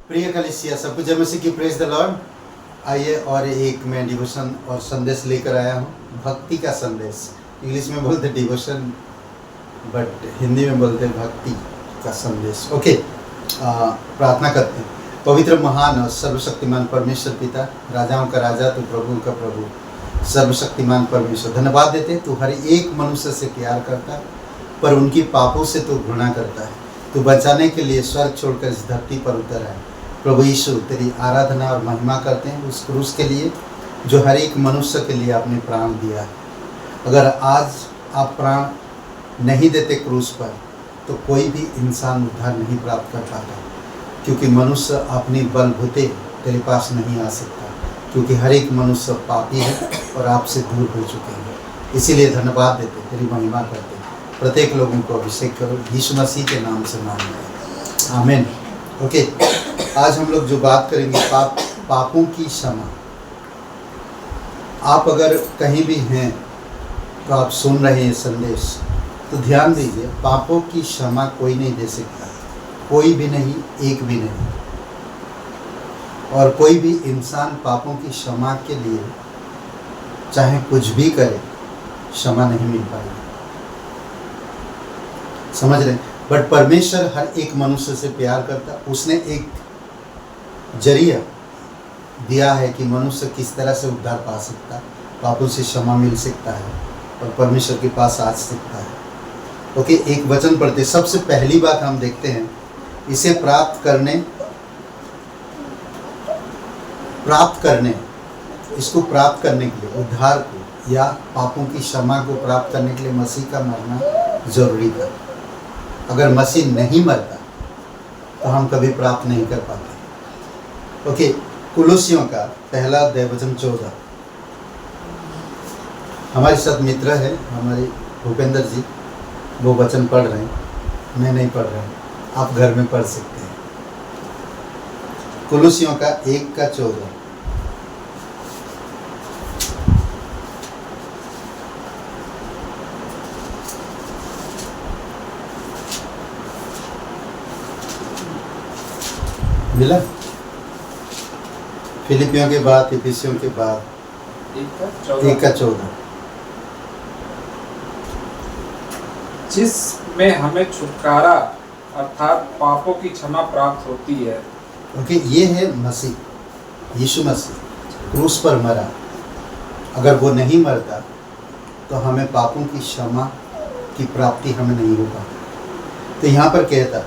प्रिय कलीसिया, सबको जय मसीह की प्रेज द लॉर्ड। आइए और एक मैं डिवोशन और संदेश लेकर आया हूँ, भक्ति का संदेश। इंग्लिश में बोलते डिवोशन, बट हिंदी में बोलते भक्ति का संदेश। ओके, प्रार्थना करते हैं। पवित्र, महान और सर्वशक्तिमान परमेश्वर पिता, राजाओं का राजा, तू प्रभु का प्रभु, सर्वशक्तिमान परमेश्वर, धन्यवाद देते। तू हर एक मनुष्य से प्यार करता है, पर उनकी पापों से तू घृणा करता है। तू बचाने के लिए स्वर्ग छोड़कर इस धरती पर उतर आए। प्रभु यीशु, तेरी आराधना और महिमा करते हैं उस क्रूस के लिए जो हर एक मनुष्य के लिए आपने प्राण दिया है। अगर आज आप प्राण नहीं देते क्रूस पर, तो कोई भी इंसान उद्धार नहीं प्राप्त कर पाता, क्योंकि मनुष्य अपनी बलबूते तेरे पास नहीं आ सकता, क्योंकि हर एक मनुष्य पापी है और आपसे दूर हो चुके हैं। इसीलिए धन्यवाद देते, तेरी महिमा करते। प्रत्येक लोगों को अभिषेक करो, यीशु मसीह के नाम से मांगते, आमीन। ओके, आज हम लोग जो बात करेंगे पापों की क्षमा। आप अगर कहीं भी हैं तो आप सुन रहे हैं संदेश, तो ध्यान दीजिए, पापों की क्षमा कोई नहीं दे सकता, कोई भी नहीं, एक भी नहीं। और कोई भी इंसान पापों की क्षमा के लिए चाहे कुछ भी करे, क्षमा नहीं मिल पाएगी। समझ रहे? बट परमेश्वर हर एक मनुष्य से प्यार करता। उसने एक जरिया दिया है कि मनुष्य किस तरह से उद्धार पा सकता है, पापों से क्षमा मिल सकता है और परमेश्वर के पास आ सकता है। ओके, एक वचन पढ़ते। सबसे पहली बात हम देखते हैं, इसे प्राप्त करने इसको प्राप्त करने के लिए, उद्धार को या पापों की क्षमा को प्राप्त करने के लिए मसीह का मरना जरूरी था। अगर मसीह नहीं मरता तो हम कभी प्राप्त नहीं कर पाते। ओके, कुलुसियों का पहला अध्याय वचन 14। हमारे साथ मित्र है हमारे भूपेंद्र जी, वो वचन पढ़ रहे हैं, मैं नहीं पढ़ रहा हूँ, आप घर में पढ़ सकते हैं। कुलुसियों का 1:14। मिला? फिलिपियों के बाद, इफिसियों के बाद 1:14। जिसमें हमें छुटकारा अर्थात पापों की क्षमा प्राप्त होती है। ओके, ये है मसीह, यीशु मसीह क्रूस पर मरा। अगर वो नहीं मरता तो हमें पापों की क्षमा की प्राप्ति हमें नहीं हो पाती। तो यहाँ पर कहता,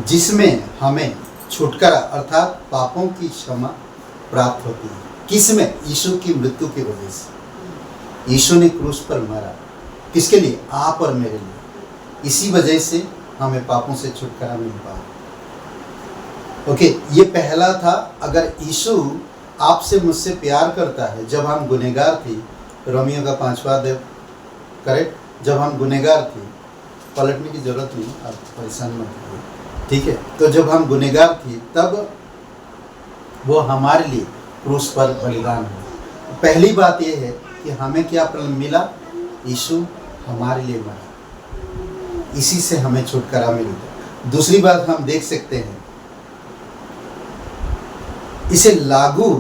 जिसमें हमें छुटकारा अर्थात पापों की क्षमा प्राप्त होती है। किसमें? यीशु की मृत्यु की वजह से। यीशु ने क्रूस पर मरा, किसके लिए? आप और मेरे लिए। इसी वजह से हमें पापों से छुटकारा मिल पाया। ओके, ये पहला था। अगर यीशु आपसे मुझसे प्यार करता है, जब हम गुनहगार थे, रोमियो का 5वां अध्याय, करेक्ट, जब हम गुनहगार थे, पलटने की जरूरत नहीं, आप परेशान मत होइए, ठीक है। तो जब हम गुनहगार थे, तब वो हमारे लिए क्रूस पर बलिदान हुआ। पहली बात यह है कि हमें क्या मिला? यीशु हमारे लिए मरा, इसी से हमें छुटकारा मिला। दूसरी बात हम देख सकते हैं, इसे लागू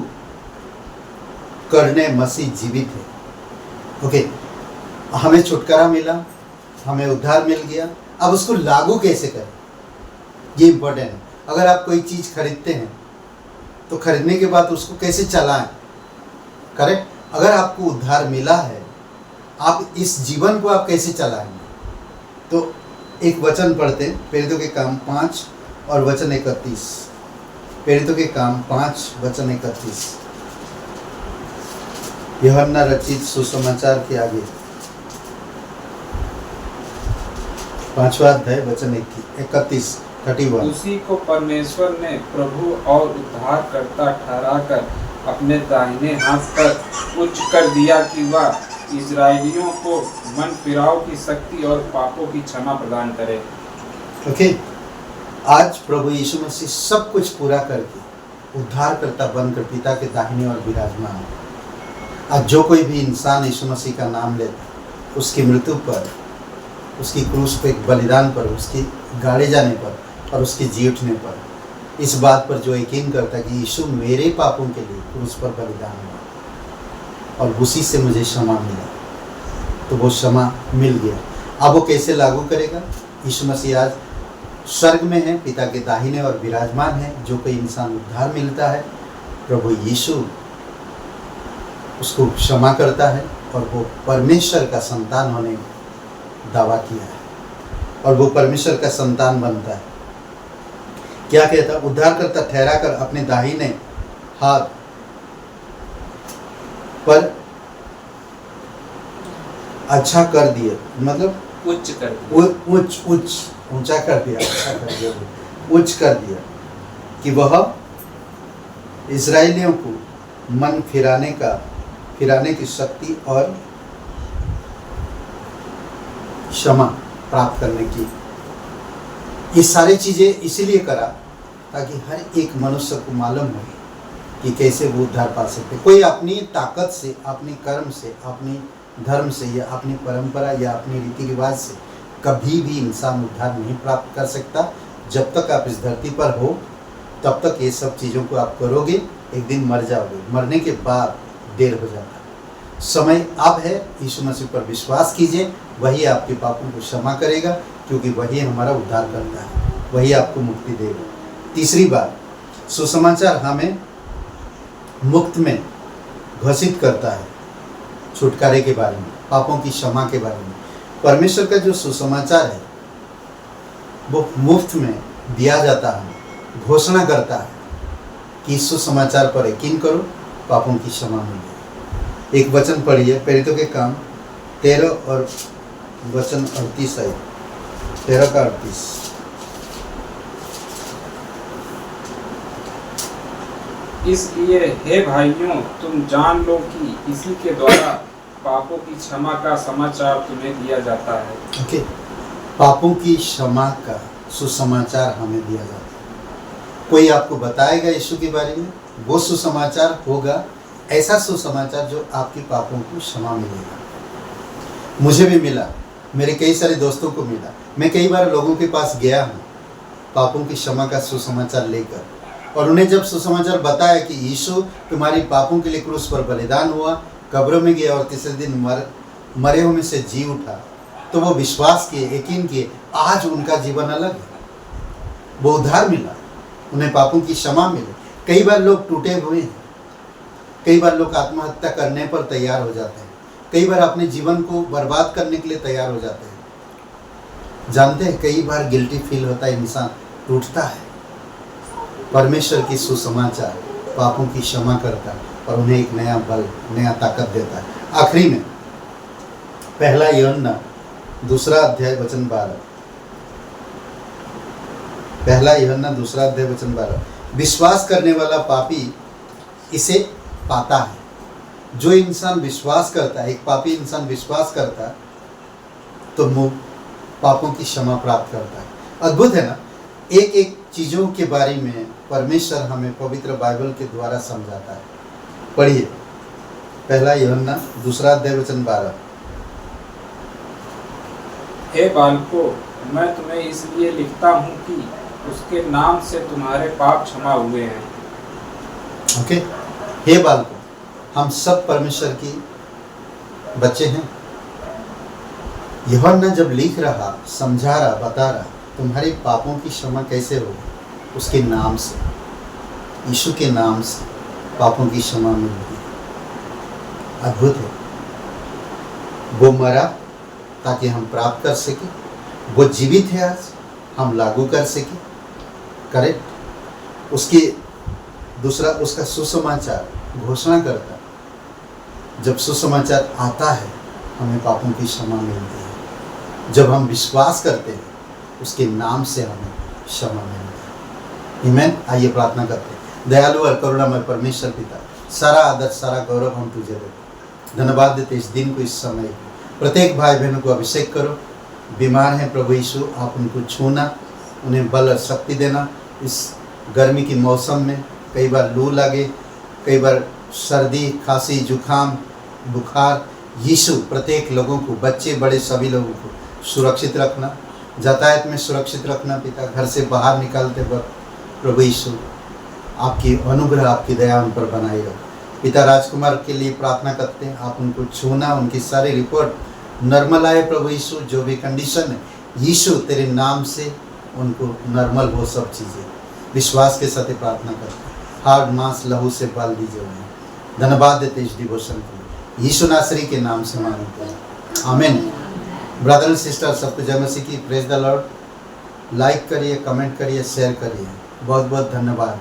करने मसीह जीवित है। ओके, हमें छुटकारा मिला, हमें उद्धार मिल गया, अब उसको लागू कैसे करें, ये इम्पोर्टेंट है। अगर आप कोई चीज़ खरीदते हैं तो खरीदने के बाद उसको कैसे चलाएं, करेक्ट। अगर आपको उद्धार मिला है, आप इस जीवन को आप कैसे चलाएंगे? तो एक वचन पढ़ते हैं, प्रेरितों के काम 5 और वचन 31। प्रेरितों के काम 5 वचन 31। यूहन्ना रचित सुसमाचार के आगे 5वां अध्याय वचन 31। उसी को परमेश्वर ने प्रभु और उद्धारकर्ता ठहराकर अपने दाहिने हाथ पर उच्च कर दिया कि वह इजरायलियों को मन फिराव की शक्ति और पापों की क्षमा प्रदान करे। ओके, आज प्रभु यीशु मसीह सब कुछ पूरा करके उद्धारकर्ता बनकर पिता के दाहिने और विराजमान है। आज जो कोई भी इंसान यीशु मसीह का नाम लेता, उसकी मृत्यु पर, उसकी क्रूस पे बलिदान पर, उसकी गाड़े जाने पर और उसके जी उठने पर इस बात पर जो यकीन करता है कि यीशु मेरे पापों के लिए क्रूस पर बलिदान हुआ और उसी से मुझे क्षमा मिला, तो वो क्षमा मिल गया। अब वो कैसे लागू करेगा? यीशु मसीह आज स्वर्ग में है, पिता के दाहिने और विराजमान है। जो कोई इंसान उद्धार मिलता है, प्रभु यीशु उसको क्षमा करता है और वो परमेश्वर का संतान होने दावा किया है और वो परमेश्वर का संतान बनता है। क्या कहता? उद्धारकर्ता ठहरा कर अपने दाहिने हाथ पर अच्छा कर दिया, मतलब उच्च कर दिया। ऊंचा कर दिया, अच्छा कर दिया, उच्च कर दिया कि वह इस्राएलियों को मन फिराने की शक्ति और क्षमा प्राप्त करने की, ये सारी चीज़ें इसीलिए करा ताकि हर एक मनुष्य को मालूम हो कि कैसे वो उद्धार पा सकते। कोई अपनी ताकत से, अपने कर्म से, अपनी धर्म से या अपनी परंपरा या अपने रीति रिवाज से कभी भी इंसान उद्धार नहीं प्राप्त कर सकता। जब तक आप इस धरती पर हो तब तक ये सब चीज़ों को आप करोगे, एक दिन मर जाओगे। मरने के बाद देर हो जाता है। समय अब है, यीशु मसीह पर विश्वास कीजिए, वही आपके पापों को क्षमा करेगा, क्योंकि वही हमारा उद्धार करता है, वही आपको मुक्ति देगा। तीसरी बात, सुसमाचार हमें मुक्त में घोषित करता है छुटकारे के बारे में, पापों की क्षमा के बारे में। परमेश्वर का जो सुसमाचार है वो मुफ्त में दिया जाता है, घोषणा करता है कि इस सुसमाचार पर यकीन करो, पापों की क्षमा मिलेगी। एक वचन पढ़िए, प्रेरितों के काम 13 और वचन 38 है, 13 का 38। इसलिए हे भाइयों, तुम जान लो कि इसी के द्वारा पापों की क्षमा का समाचार तुम्हें दिया जाता है। ओके, पापों की क्षमा का सुसमाचार हमें दिया जाता है। कोई आपको बताएगा यीशु के बारे में, वो सुसमाचार होगा, ऐसा सुसमाचार जो आपके पापों को क्षमा मिलेगा। मुझे भी मिला, मेरे कई सारे दोस्तों को मिला। मैं कई बार लोगों के पास गया हूँ पापों की क्षमा का सुसमाचार लेकर, और उन्हें जब सुसमाचार बताया कि यीशु तुम्हारी पापों के लिए क्रूस पर बलिदान हुआ, कब्रों में गया और तीसरे दिन मरे हुए में से जी उठा, तो वो विश्वास किए, यकीन किए। आज उनका जीवन अलग है, वो उद्धार मिला, उन्हें पापों की क्षमा मिली। कई बार लोग टूटे हुए हैं, कई बार लोग आत्महत्या करने पर तैयार हो जाते हैं, कई बार अपने जीवन को बर्बाद करने के लिए तैयार हो जाते हैं। जानते हैं, कई बार गिल्टी फील होता है, इंसान टूटता है। परमेश्वर की सुसमाचार पापों की क्षमा करता है और उन्हें एक नया बल, नया ताकत देता है। आखिरी में 1 यूहन्ना 2 अध्याय वचन 12, 1 यूहन्ना 2 अध्याय वचन 12, विश्वास करने वाला पापी इसे पाता है। जो इंसान विश्वास करता है, एक पापी इंसान विश्वास करता है तो वो पापों की क्षमा प्राप्त करता है। अद्भुत है ना? एक एक चीज़ों के बारे में परमेश्वर हमें पवित्र बाइबल के द्वारा समझाता है। पढ़िए 1 यूहन्ना 2 अध्याय वचन 12। हे बालकों, मैं तुम्हें इसलिए लिखता हूँ कि उसके नाम से तुम्हारे पाप क्षमा हुए हैं। ओके, हे बालकों, हम सब परमेश्वर की बच्चे हैं। यूहन्ना जब लिख रहा, समझा रहा, बता रहा तुम्हारे पापों की क्षमा कैसे हो, उसके नाम से, यीशु के नाम से पापों की क्षमा मिलती है। अद्भुत है। वो मरा ताकि हम प्राप्त कर सके, वो जीवित है आज हम लागू कर सके। करेक्ट। उसकी दूसरा, उसका सुसमाचार घोषणा करता है। जब सुसमाचार आता है हमें पापों की क्षमा मिलती है। जब हम विश्वास करते हैं उसके नाम से हमें क्षमा मिलती है। आमीन। आइए प्रार्थना करते हैं। दयालु और करुणामय परमेश्वर पिता, सारा आदर, सारा गौरव हम तुझे देते, धन्यवाद देते इस दिन को, इस समय को। प्रत्येक भाई बहनों को अभिषेक करो। बीमार हैं प्रभु यीशु, आप उनको छूना, उन्हें बल और शक्ति देना। इस गर्मी की मौसम में कई बार लू लगे, कई बार सर्दी, खांसी, जुखाम, बुखार, यीशु प्रत्येक लोगों को, बच्चे बड़े सभी लोगों को सुरक्षित रखना, यातायात में सुरक्षित रखना पिता। घर से बाहर निकलते वक्त प्रभु यीशु आपकी अनुग्रह, आपकी दया उन पर बनाई रहो। पिता राजकुमार के लिए प्रार्थना करते हैं, आप उनको छूना, उनकी सारी रिपोर्ट नॉर्मल आए प्रभु यीशु। जो भी कंडीशन है यीशु तेरे नाम से उनको नॉर्मल हो सब चीज़ें, विश्वास के साथ प्रार्थना करते हैं। हार्ड मांस लहू से बाल दीजिए उन्हें। धन्यवाद देते इस डिवोशन के लिए, यीशु नासरी के नाम से मांगते हैं, आमीन। ब्रदर एंड सिस्टर, सबको जय मसीह की, प्रेज द लॉर्ड। लाइक करिए, कमेंट करिए, शेयर करिए। बहुत बहुत धन्यवाद।